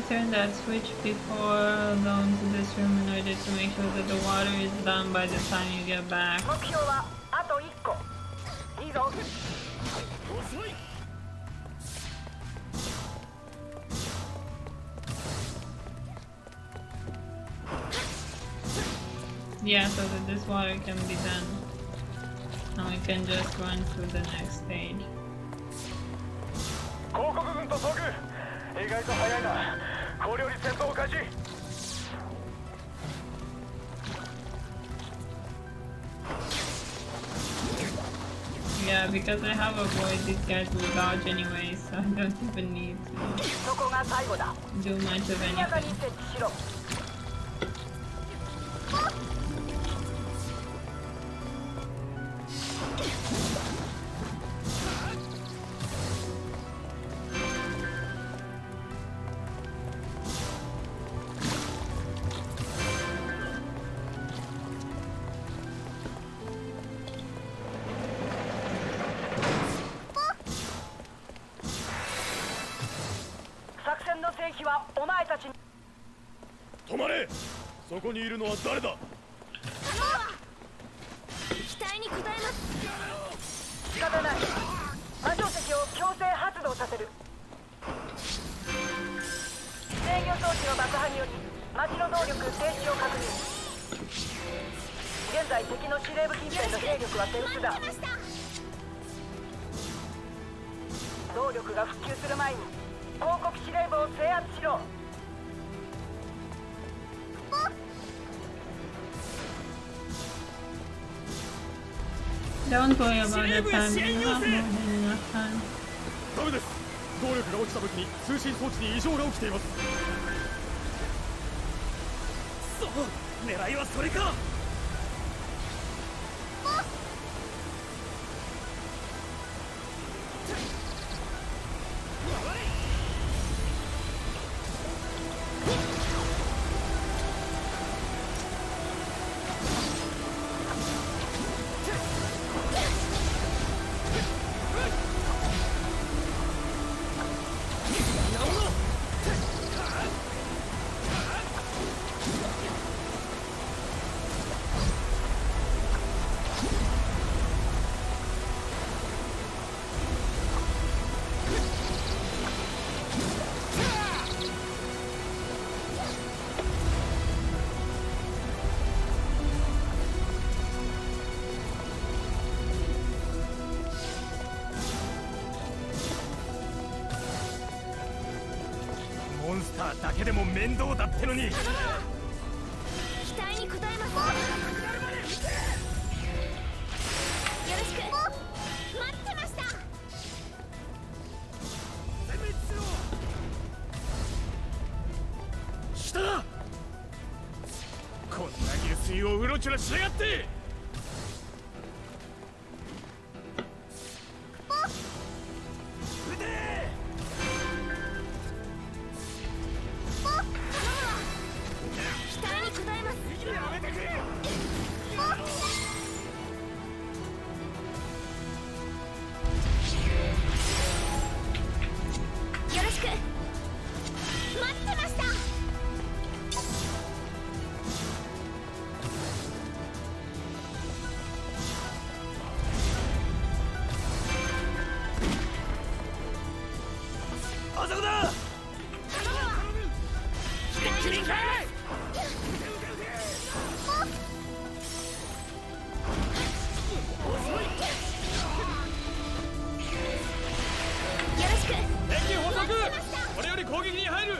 Turn that switch before going to this room in order to make sure that the water is done by the time you get back. Yeah, so that this water can be done. And we can just run through the next stage. 意外と早いな。これより戦闘開始。Yeah, because I have a void, these guys will dodge anyway, so I don't even need to do much of anything. Don't worry about the time, you have more than enough time. ダメです。動力が落ちた時に通信装置に異常が起きています。そう、狙いはそれか。だけでも面倒だってのに。期待に応えます。よろしく。待ってました。下だ。こんな下水をうろちょろしやがって。あそこだ。一気に行け。敵捕捉。これより攻撃に入る。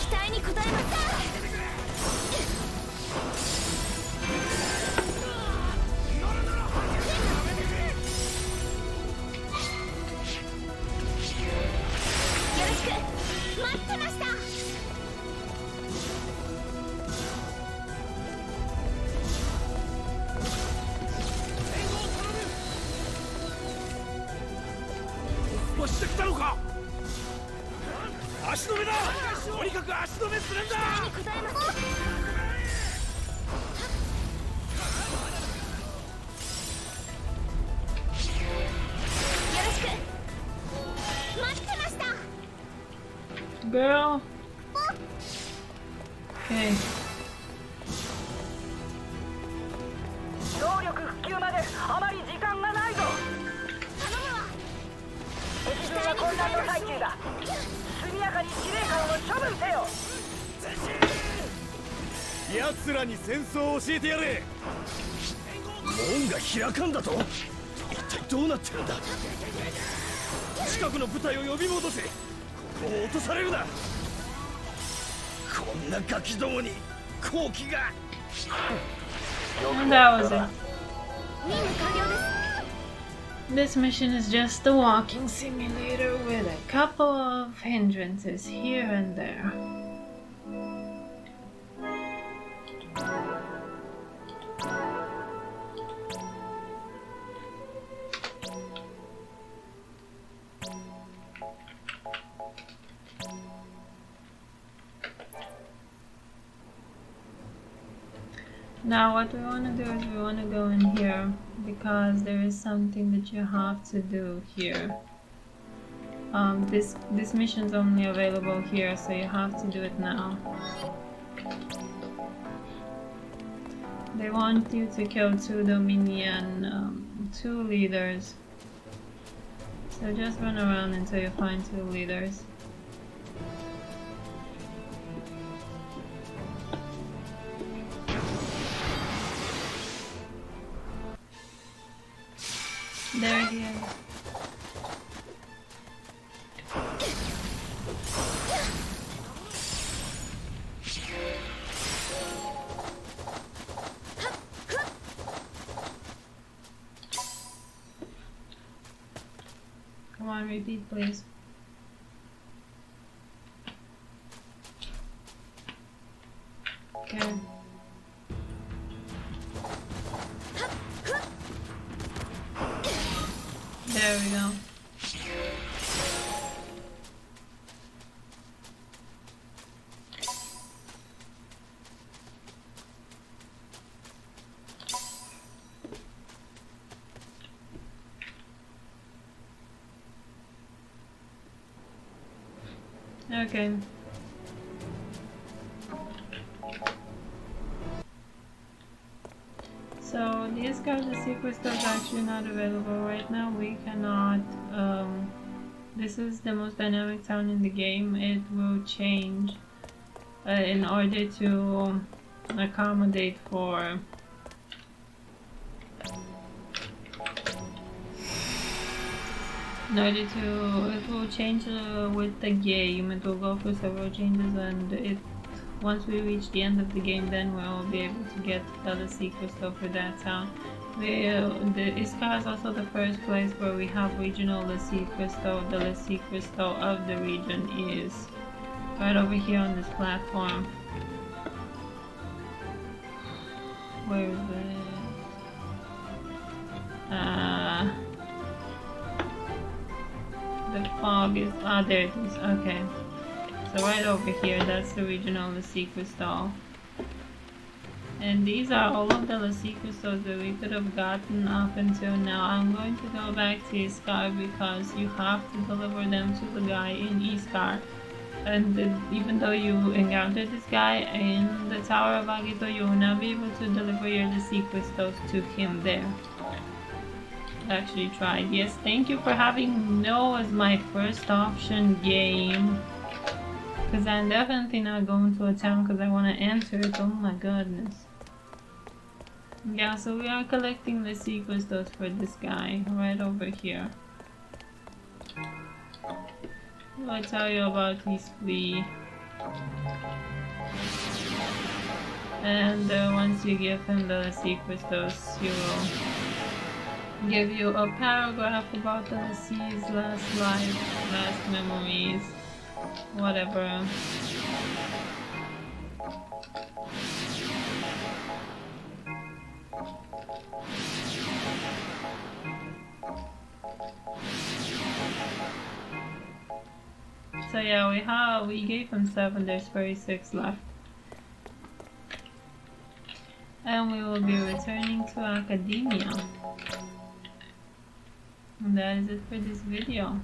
期待に応えます。待ってました。押してきたのか。足止めだ。とにかく足止めするんだ。期待に応えます。よろしく。待ってました。Girl. Okay. 能力復旧まであまり時間がないぞ。敵軍は混乱の最中だ。速やかに司令官を処分せよ。奴らに戦争を教えてやれ。門が開かんだと。一体どうなってるんだ。近くの部隊を呼び戻せ。ここを落とされるな。こんなガキどもに好機が。 And that was it. 任務完了です。 This mission is just a walking simulator with a couple of hindrances here and there. Now what we want to do is we want to go in here because there is something that you have to do here. This mission is only available here, so you have to do it now. They want you to kill 2 Dominion, 2 leaders. So just run around until you find 2 leaders. There he is. Come on, repeat, please. Okay. There we go. Okay. So these guys, the secret stuff is actually not available right now. We cannot, this is the most dynamic town in the game. It will change in order to accommodate for in order to, it will change with the game. It will go through several changes, and once we reach the end of the game, then we'll be able to get the sea crystal for that town. The Iscah is also the first place where we have regional sea crystal. The sea crystal of the region is right over here on this platform. Where is it? The fog is, there it is, okay. So right over here, that's the regional sea crystal. And these are all of the sea crystals that we could have gotten up until now. I'm going to go back to Iscah because you have to deliver them to the guy in Iscah. And even though you encounter this guy in the Tower of Agito, you will not be able to deliver your sea crystals to him there. I actually tried. Yes, thank you for having no as my first option game. Because I'm definitely not going to a town because I want to enter it. Oh my goodness. Yeah, so we are collecting the sea crystals for this guy right over here. I'll tell you about his flea. And once you give him the sea crystals, he will give you a paragraph about the sea's last life, last memories, whatever. So yeah, we gave him 7, there's 36 left. And we will be returning to Academiya. And that is it for this video.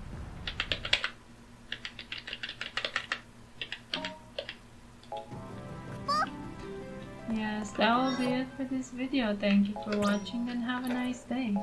Yes, that will be it for this video. Thank you for watching and have a nice day.